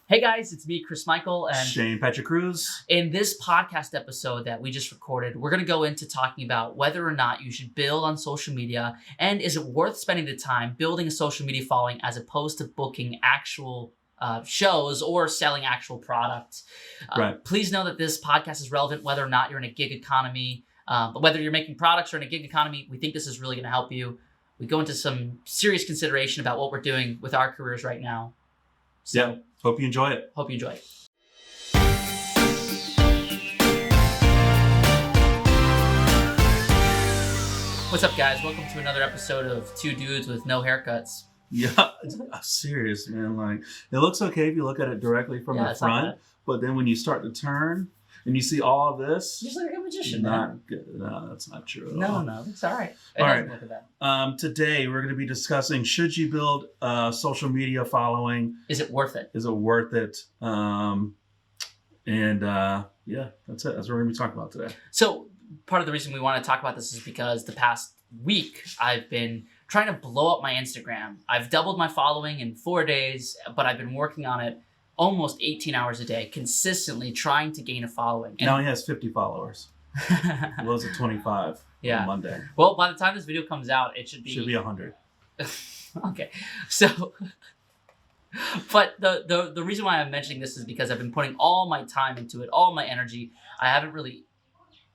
Hey guys, it's me, Chris Michael, and Shane Patrick Cruz. in this podcast episode that we just recorded, we're going to go into talking about whether or not you should build on social media, and is it worth spending the time building a social media following as opposed to booking actual shows or selling actual products. Right. Please know that this podcast is relevant whether or not you're in a gig economy, but whether you're making products or in a gig economy, we think this is really going to help you. We go into some serious consideration about what we're doing with our careers right now. So, Yeah. Hope you enjoy it. hope you enjoy it. What's up, guys? Welcome to another episode of Two Dudes with No Haircuts. Yeah, serious, man. Like, it looks okay if you look at it directly from the it's not front, bad. but then when you start to turn and you see all of this, You're just like a magician, man. not good. No, that's not true at all. No, it's all right. It All doesn't right. look at that. Today we're going to be discussing, should you build a social media following? Is it worth it? Is it worth it? Yeah, that's it. That's what we're going to be talking about today. So part of the reason we want to talk about this is because the past week I've been trying to blow up my Instagram. I've doubled my following in 4 days, but I've been working on it almost 18 hours a day, consistently trying to gain a following. And Now he has 50 followers. He was at 25 Yeah. on Monday. Well, by the time this video comes out, it should be... Should be 100. Okay, so... But the reason why I'm mentioning this is because I've been putting all my time into it, all my energy. I haven't really...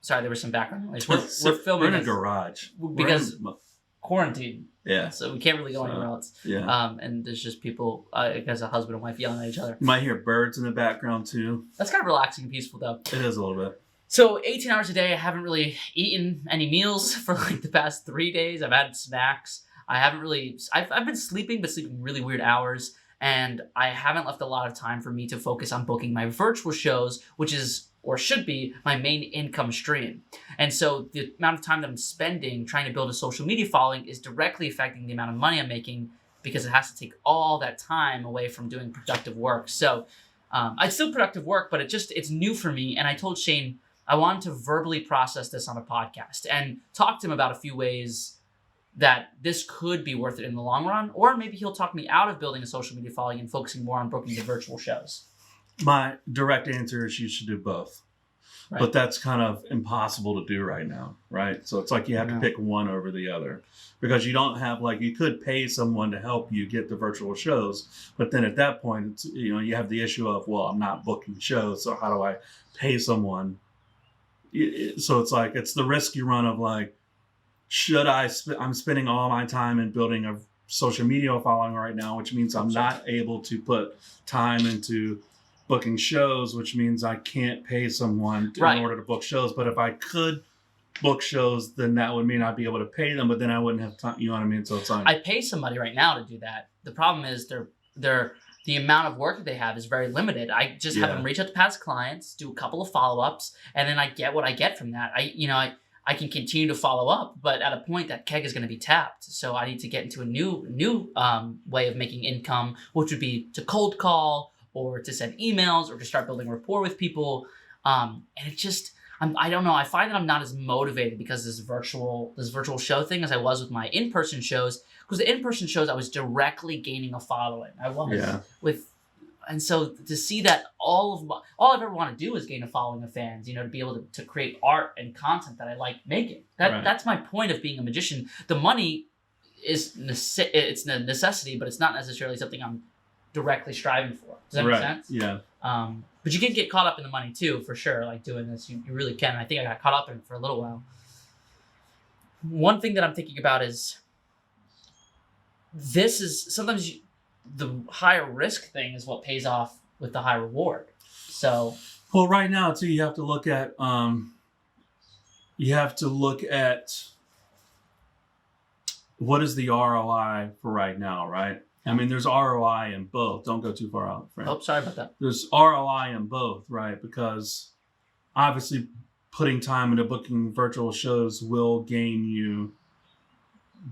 Sorry, there was some background noise. We're filming We're in a this garage. because We're in- quarantine, yeah, so we can't really go So, anywhere else. yeah. And there's just people, I guess a husband and wife yelling at each other. You might hear birds in the background too. That's kind of relaxing and peaceful, though. It is a little bit. So 18 hours a day, I haven't really eaten any meals for like the past 3 days. I've had snacks. I haven't really... I've been sleeping, but sleeping really weird hours. And I haven't left a lot of time for me to focus on booking my virtual shows, which is, or should be, my main income stream. And so the amount of time that I'm spending trying to build a social media following is directly affecting the amount of money I'm making, because it has to take all that time away from doing productive work. So it's still productive work, but it's new for me. And I told Shane I wanted to verbally process this on a podcast and talk to him about a few ways that this could be worth it in the long run, or maybe he'll talk me out of building a social media following and focusing more on booking the virtual shows. My direct answer is you should do both. Right. But that's kind of impossible to do right now, right? So it's like you have to pick one over the other, because you don't have, like, you could pay someone to help you get the virtual shows, but then at that point, it's, you have the issue of, well, I'm not booking shows, so how do I pay someone? So it's like, it's the risk you run of, like, should I'm spending all my time in building a social media following right now, which means I'm not able to put time into booking shows, which means I can't pay someone in order to book shows. But if I could book shows, then that would mean I'd be able to pay them, but then I wouldn't have time. You know what I mean? So it's like, I pay somebody right now to do that. The problem is the amount of work that they have is very limited. I just have them reach out to past clients, do a couple of follow-ups, and then I get what I get from that. I can continue to follow up, but at a point that keg is going to be tapped. So I need to get into a new way of making income, which would be to cold call or to send emails or to start building rapport with people. And it just, I don't know. I find that I'm not as motivated because this virtual show thing as I was with my in-person shows. Because the in-person shows, I was directly gaining a following. I was and so to see that all I've ever want to do is gain a following of fans, to be able to create art and content that I like making. That's my point of being a magician. The money is it's a necessity, but it's not necessarily something I'm directly striving for. Does that make sense? Yeah. But you can get caught up in the money too, for sure. Like doing this, you really can. I think I got caught up in it for a little while. One thing that I'm thinking about is sometimes the higher risk thing is what pays off with the high reward. So, well, right now too, you have to look at what is the ROI for right now, right? I mean, there's ROI in both. Don't go too far out, friend. Oh, sorry about that. There's ROI in both, right? Because obviously putting time into booking virtual shows will gain you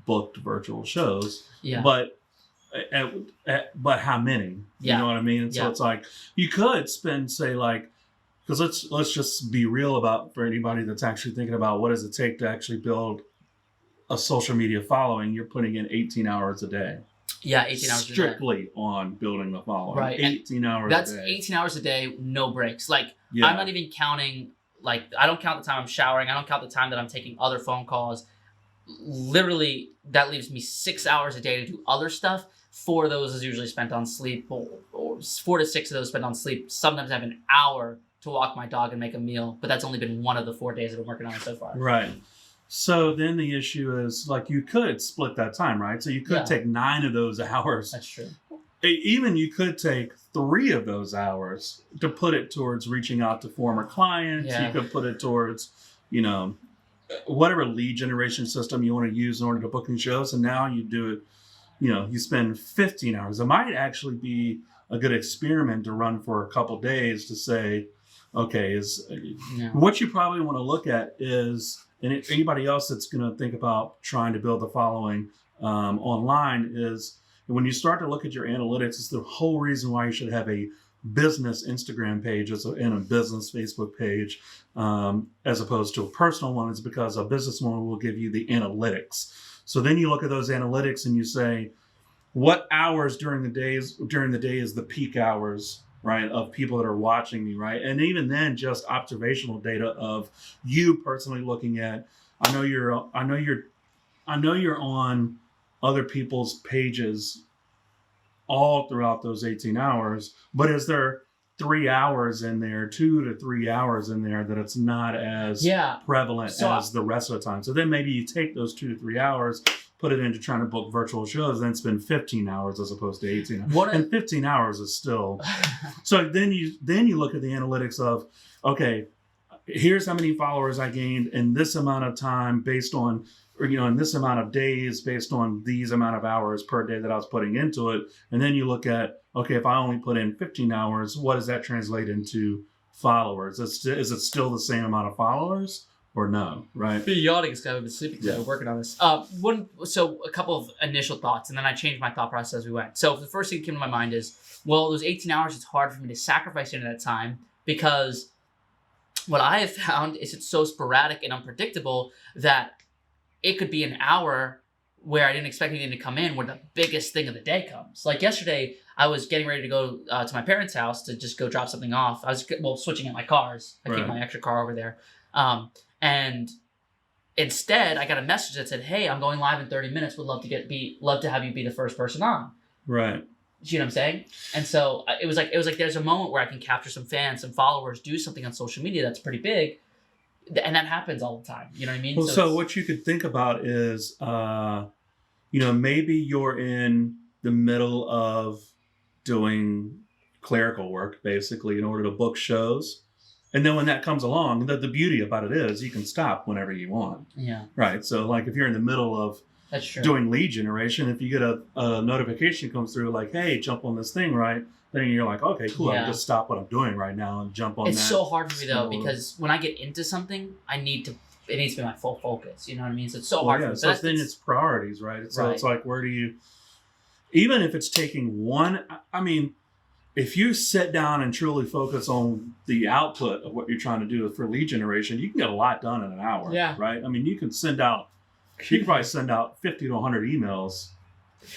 booked virtual shows. Yeah. But how many? Yeah. You know what I mean? And so it's like, you could spend, say, like, because let's just be real about, for anybody that's actually thinking about what does it take to actually build a social media following, you're putting in 18 hours a day. Yeah, 18 hours strictly on building the following. Right. 18 hours That's a day. 18 hours a day, no breaks. Like, Yeah. I'm not even counting, like, I don't count the time I'm showering. I don't count the time that I'm taking other phone calls. Literally, that leaves me 6 hours a day to do other stuff. 4 of those is usually spent on sleep, or 4 to 6 of those spent on sleep. Sometimes I have an hour to walk my dog and make a meal, but that's only been one of the 4 days that I'm working on it so far. Right. So then the issue is, like, you could split that time, right? So you could take 9 of those hours. That's true. Even you could take 3 of those hours to put it towards reaching out to former clients. Yeah. You could put it towards, you know, whatever lead generation system you want to use in order to booking shows. And now you do it, you know, you spend 15 hours. It might actually be a good experiment to run for a couple days to say, okay, what you probably want to look at is, and anybody else that's going to think about trying to build the following online, is when you start to look at your analytics, it's the whole reason why you should have a business Instagram page and a business Facebook page as opposed to a personal one, is because a business one will give you the analytics. So then you look at those analytics and you say, what hours during the day is the peak hours, right, of people that are watching me, right? And even then, just observational data of you personally looking at, I know you're on other people's pages all throughout those 18 hours, but is there 3 hours in there, 2 to 3 hours in there that it's not as prevalent as the rest of the time? So then maybe you take those 2 to 3 hours, put it into trying to book virtual shows, then spend 15 hours as opposed to 18 hours. And 15 hours is still... So then you look at the analytics of, okay, here's how many followers I gained in this amount of time based on, or, you know, in this amount of days based on these amount of hours per day that I was putting into it. And then you look at, okay, if I only put in 15 hours, what does that translate into followers? Is it still the same amount of followers or no, right? Be yawning because I've been sleeping because I'm working on this. So a couple of initial thoughts, and then I changed my thought process as we went. So the first thing that came to my mind is, well, those 18 hours, it's hard for me to sacrifice into that time because what I have found is it's so sporadic and unpredictable that it could be an hour where I didn't expect anything to come in where the biggest thing of the day comes. Like yesterday, I was getting ready to go to my parents' house to just go drop something off. I was, switching out my cars. I keep my extra car over there. And instead, I got a message that said, hey, I'm going live in 30 minutes. Would love to have you be the first person on. Right. You know what I'm saying? And so it was like there's a moment where I can capture some fans, some followers, do something on social media that's pretty big. And that happens all the time. You know what I mean? Well, so what you could think about is, maybe you're in the middle of doing clerical work, basically, in order to book shows. And then when that comes along, the beauty about it is you can stop whenever you want. Yeah. Right. So, like, if you're in the middle of doing lead generation, if you get a notification comes through like, hey, jump on this thing, right? Then you're like, okay, cool. I can just stop what I'm doing right now and jump on that. It's so hard for me, though, because when I get into something, it needs to be my full focus. You know what I mean? So it's so hard for me. So then it's priorities, right? So it's like, where do you, even if it's taking one, I mean, if you sit down and truly focus on the output of what you're trying to do for lead generation, you can get a lot done in an hour, right? I mean, you can probably send out 50 to 100 emails.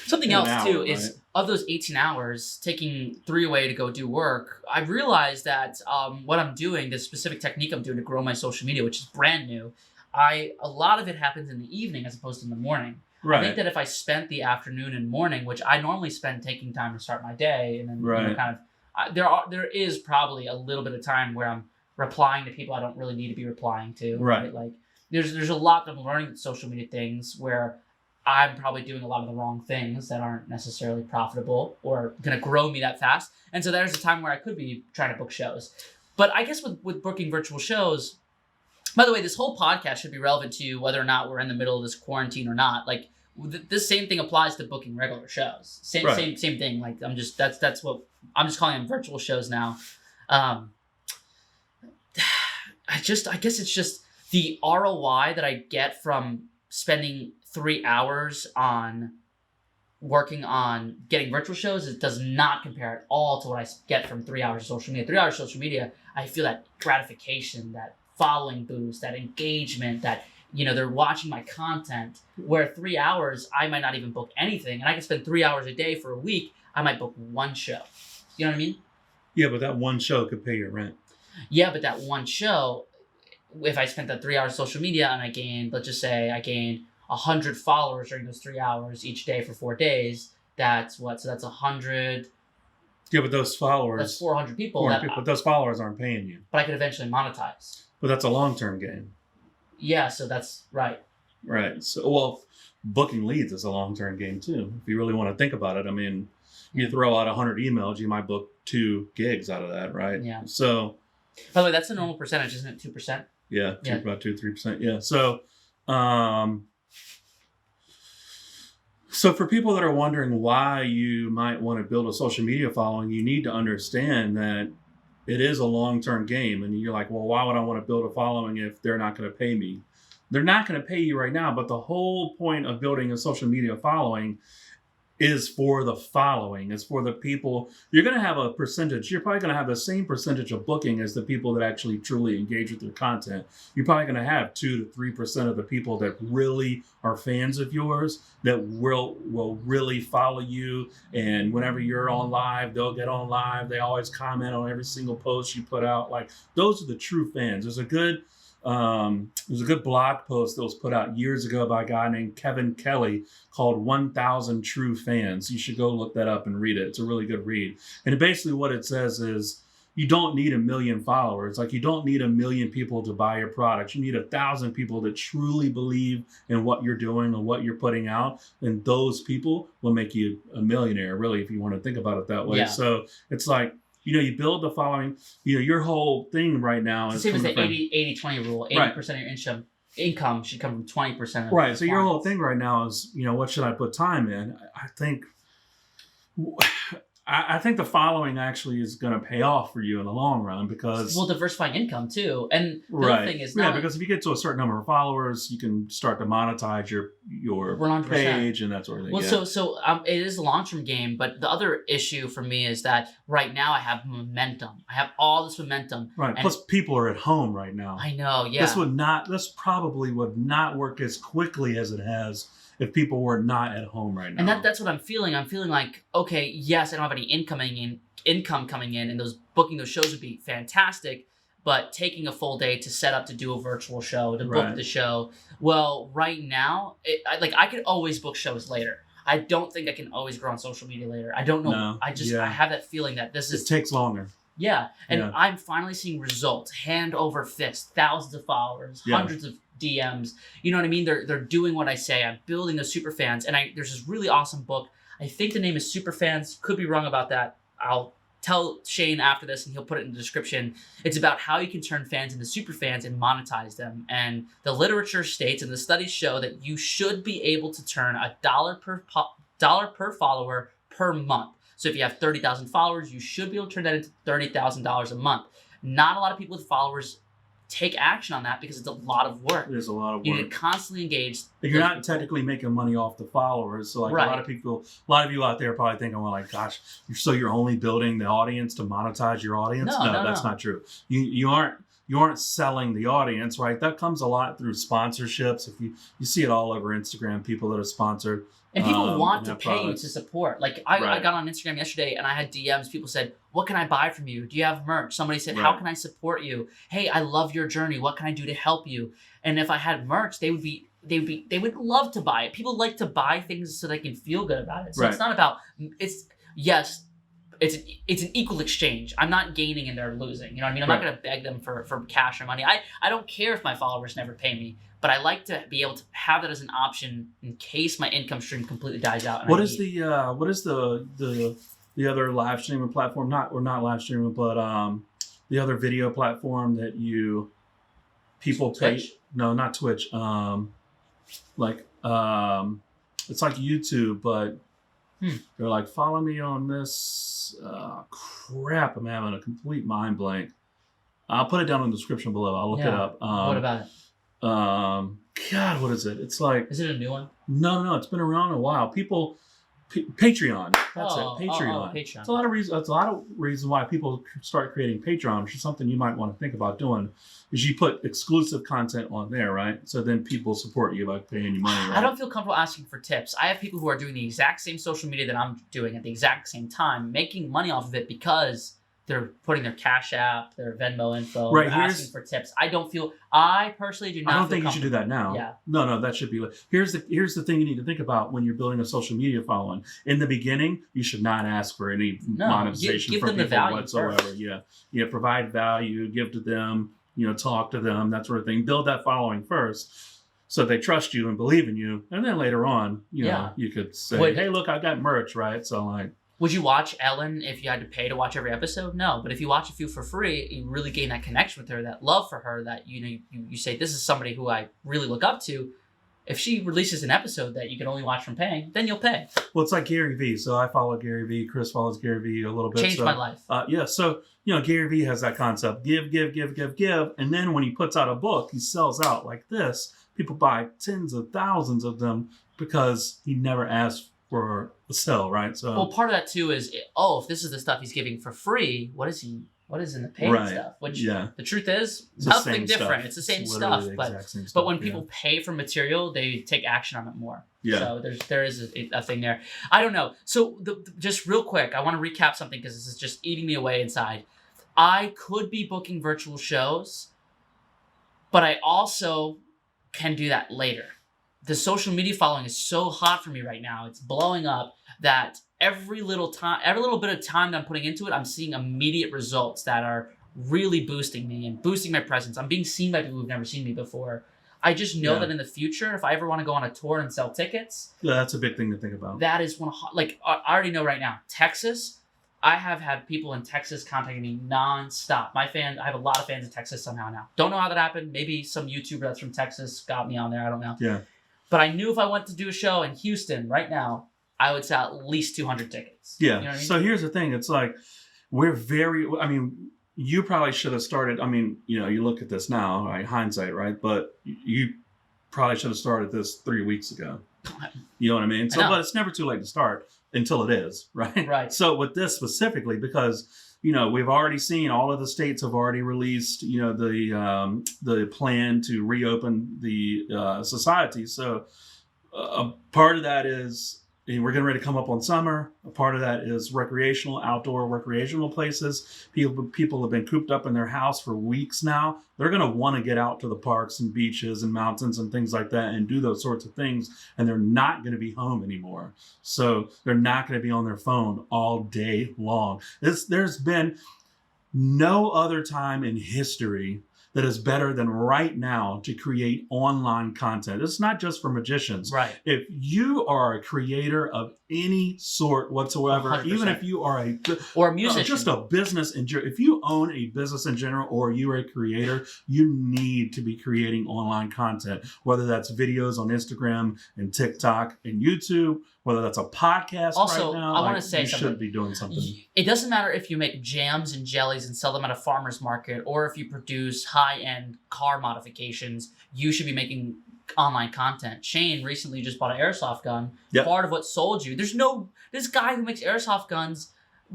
Something else, too, is of those 18 hours, taking 3 away to go do work, I realized that what I'm doing, the specific technique I'm doing to grow my social media, which is brand new, a lot of it happens in the evening as opposed to in the morning. Right. I think that if I spent the afternoon and morning, which I normally spend taking time to start my day, and then there is probably a little bit of time where I'm replying to people I don't really need to be replying to. Right. Like there's a lot that I'm learning with social media things where I'm probably doing a lot of the wrong things that aren't necessarily profitable or going to grow me that fast. And so there's a time where I could be trying to book shows. But I guess with booking virtual shows, by the way, this whole podcast should be relevant to whether or not we're in the middle of this quarantine or not. Like this same thing applies to booking regular shows. Same thing. Like that's what I'm just calling them virtual shows now. I guess it's just the ROI that I get from spending 3 hours on working on getting virtual shows. It does not compare at all to what I get from 3 hours of social media. 3 hours of social media, I feel that gratification, that following boost, that engagement, that they're watching my content, where 3 hours, I might not even book anything. And I can spend 3 hours a day for a week. I might book one show. You know what I mean? Yeah, but that one show could pay your rent. Yeah, but that one show, if I spent that 3 hours social media and let's just say I gained 100 followers during those 3 hours each day for 4 days, that's what? So that's 100. Yeah, but those followers. That's 400 people. 400 people, but those followers aren't paying you. But I could eventually monetize. But that's a long-term game. Yeah, so that's right. Right. So, well, booking leads is a long-term game too. If you really want to think about it, I mean, you throw out 100 emails, you might book 2 gigs out of that, right? Yeah. So. By the way, that's a normal percentage, isn't it? 2%. Yeah, about 2-3%. Yeah. So, so for people that are wondering why you might want to build a social media following, you need to understand that it is a long-term game. And you're like, well, why would I want to build a following if they're not going to pay me? They're not going to pay you right now. But the whole point of building a social media following is for the following. It's for the people. You're going to have a percentage. You're probably going to have the same percentage of booking as the people that actually truly engage with your content. You're probably going to have 2 to 3% of the people that really are fans of yours that will really follow you. And whenever you're on live, they'll get on live. They always comment on every single post you put out. Like, those are the true fans. There's a good blog post that was put out years ago by a guy named Kevin Kelly called 1,000 True Fans. You should go look that up and read it. It's a really good read. And basically what it says is you don't need 1 million followers. Like, you don't need 1 million people to buy your product. You need 1,000 people that truly believe in what you're doing and what you're putting out. And those people will make you a millionaire, really, if you want to think about it that way. Yeah. So it's like, you build the following, your whole thing right now is... Same as the 80-20 rule. 80% of your income should come from 20% of... Right, so your whole thing right now is, what should I put time in? I think the following actually is going to pay off for you in the long run because... Well, diversifying income too. And the other thing is... Yeah, because if you get to a certain number of followers, you can start to monetize your 100%. Page and that sort of thing. Well, so it is a long-term game, but the other issue for me is that right now I have momentum. I have all this momentum. Right, plus people are at home right now. I know, yeah. This probably would not work as quickly as it has if people were not at home right now. And that's what I'm feeling. I'm feeling like, okay, yes, I don't have any income coming in, and booking those shows would be fantastic, but taking a full day to set up to do a virtual show, to book the show, well, right now, I could always book shows later. I don't think I can always grow on social media later. I don't know. No, I have that feeling that it takes longer. Yeah, and I'm finally seeing results, hand over fist, thousands of followers, hundreds of DMs. You know what I mean? They're doing what I say. I'm building those super fans, and there's this really awesome book. I think the name is Super Fans. Could be wrong about that. I'll tell Shane after this, and he'll put it in the description. It's about how you can turn fans into super fans and monetize them. And the literature states, and the studies show, that you should be able to turn $1 per follower per month. So if you have 30,000 followers, you should be able to turn that into $30,000 a month. Not a lot of people with followers take action on that because it's a lot of work. There's a lot of work. You need to constantly engage. You're not technically making money off the followers. So like a lot of you out there are probably thinking, well, like, gosh, you're only building the audience to monetize your audience? No, that's not true. You aren't selling the audience, right? That comes a lot through sponsorships. If you see it all over Instagram, people that are sponsored. And people want to pay you to support. Like, I got on Instagram yesterday and I had DMs. People said, what can I buy from you? Do you have merch? Somebody said, how can I support you? Hey, I love your journey. What can I do to help you? And if I had merch, they would love to buy it. People like to buy things so they can feel good about it. So it's not about, it's an equal exchange. I'm not gaining and they're losing. You know what I mean? I'm not going to beg them for cash or money. I don't care if my followers never pay me, but I like to be able to have that as an option in case my income stream completely dies out. What is the other live streaming platform? Not live streaming, but the other video platform that people pay? Twitch? No, not Twitch. It's like YouTube, but they're like, follow me on this. Crap, I'm having a complete mind blank. I'll put it down in the description below. I'll look it up. What about it? God, what is it? It's like... Is it a new one? No, it's been around a while. People Patreon. That's Oh, it. Patreon. Patreon. It's a lot of reasons. It's a lot of reasons why people start creating Patreon, which is something you might want to think about doing. Is you put exclusive content on there, right? So then people support you by paying you money. Right? I don't feel comfortable asking for tips. I have people who are doing the exact same social media that I'm doing at the exact same time, making money off of it because they're putting their Cash App, their Venmo info, Right, they're asking for tips. I personally do not. I don't feel think you should do that now. Yeah. No, that should be. Here's the thing you need to think about when you're building a social media following. In the beginning, you should not ask for any monetization give from them the people value whatsoever. first. Yeah. Provide value, give to them. Talk to them, that sort of thing. Build that following first, so they trust you and believe in you, and then later on, you could say, "Hey, look, I got merch, right?" So like. Would you watch Ellen if you had to pay to watch every episode? No, but if you watch a few for free, you really gain that connection with her, that love for her, that you say, this is somebody who I really look up to. If she releases an episode that you can only watch from paying, then you'll pay. Well, it's like Gary Vee. So I follow Gary Vee. Chris follows Gary Vee a little bit. Changed my life. So Gary Vee has that concept: give, and then when he puts out a book, he sells out like this. People buy tens of thousands of them because he never asked for a sell, right? So well, part of that too is if this is the stuff he's giving for free, what is in the paid stuff? Which the truth is it's nothing different. Stuff. It's the same it's stuff, but when yeah. people pay for material, they take action on it more. Yeah. So there is a thing there. I don't know. So just real quick, I want to recap something because this is just eating me away inside. I could be booking virtual shows, but I also can do that later. The social media following is so hot for me right now. It's blowing up that every little bit of time that I'm putting into it, I'm seeing immediate results that are really boosting me and boosting my presence. I'm being seen by people who've never seen me before. I just know that in the future, if I ever want to go on a tour and sell tickets, that's a big thing to think about. That is I already know right now, Texas. I have had people in Texas contacting me nonstop. I have a lot of fans in Texas somehow now. Don't know how that happened. Maybe some YouTuber that's from Texas got me on there. I don't know. Yeah. But I knew if I went to do a show in Houston right now, I would sell at least 200 tickets. Yeah. You know what I mean? So here's the thing. It's like you probably should have started. You look at this now, right? Hindsight, right? But you probably should have started this 3 weeks ago. You know what I mean? So, but it's never too late to start until it is, right? Right. So with this specifically, because we've already seen all of the states have already released, the plan to reopen the society. So a part of that is we're getting ready to come up on summer. A part of that is outdoor recreational places. People have been cooped up in their house for weeks now. They're going to want to get out to the parks and beaches and mountains and things like that and do those sorts of things. And they're not going to be home anymore. So they're not going to be on their phone all day long. There's been no other time in history that is better than right now to create online content. It's not just for magicians. Right. If you are a creator of any sort whatsoever, 100%. even if you are or a musician, just a business in general, if you own a business in general or you're a creator, you need to be creating online content, whether that's videos on Instagram and TikTok and YouTube, whether that's a podcast also, right now. I want to say you something. should be doing something. It doesn't matter if you make jams and jellies and sell them at a farmer's market or if you produce high-end car modifications, you should be making online content. Shane recently just bought an airsoft gun. Yep. Part of what sold you. This guy who makes airsoft guns,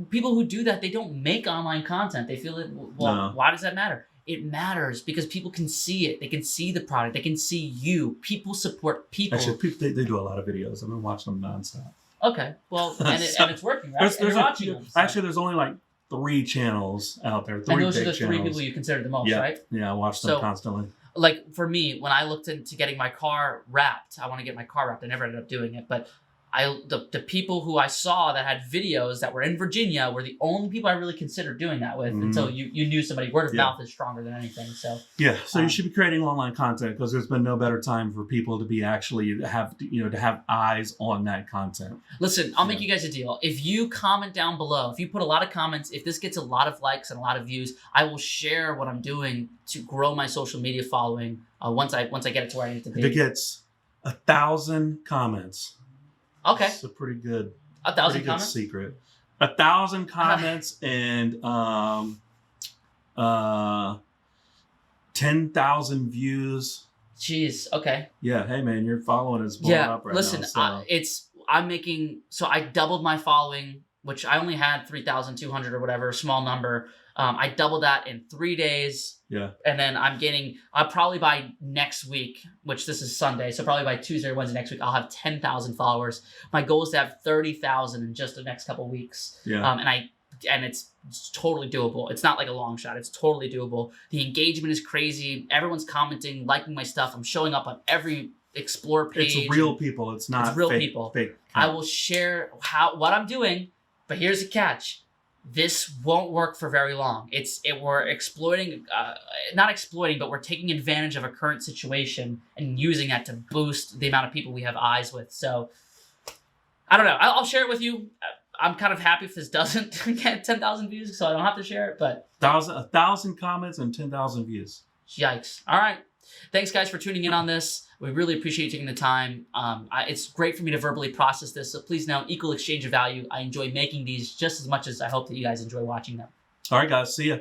people who do that, they don't make online content. They feel that, why does that matter? It matters because people can see it. They can see the product. They can see you. People support people. Actually, they do a lot of videos. I've been watching them nonstop. Okay. Well, and it's working, right? There's actually, there's only like 3 channels out there. 3 and those big are the channels. 3 people you consider the most, right? Yeah, I watch them constantly. Like for me, when I looked into getting my car wrapped, I want to get my car wrapped. I never ended up doing it, but the people who I saw that had videos that were in Virginia were the only people I really consideed doing that with until you knew somebody. Word of mouth is stronger than anything. So you should be creating online content because there's been no better time for people to be to have eyes on that content. Listen, I'll make you guys a deal. If you comment down below, if you put a lot of comments, if this gets a lot of likes and a lot of views, I will share what I'm doing to grow my social media following once I get it to where I need to be. If it gets 1,000 comments. Okay. It's a pretty good 1,000 comments? secret. 1,000 comments and 10,000 views. Jeez. Okay. Yeah. Hey man, your following is blowing up right now. Listen, I doubled my following, which I only had 3,200 or whatever, small number. I doubled that in 3 days. Yeah. And then I'll probably by next week, which this is Sunday, so probably by Tuesday or Wednesday next week, I'll have 10,000 followers. My goal is to have 30,000 in just the next couple of weeks. Yeah. And it's totally doable. It's not like a long shot. It's totally doable. The engagement is crazy. Everyone's commenting, liking my stuff. I'm showing up on every Explore page. It's real people. It's not real fake, people. Fake. I will share what I'm doing, but here's the catch. This won't work for very long. We're exploiting, not exploiting, but we're taking advantage of a current situation and using that to boost the amount of people we have eyes with. So, I don't know. I'll share it with you. I'm kind of happy if this doesn't get 10,000 views, so I don't have to share it. But 1,000 comments and 10,000 views. Yikes! All right. Thanks, guys, for tuning in on this. We really appreciate you taking the time. It's great for me to verbally process this, so please know, equal exchange of value. I enjoy making these just as much as I hope that you guys enjoy watching them. All right, guys. See ya.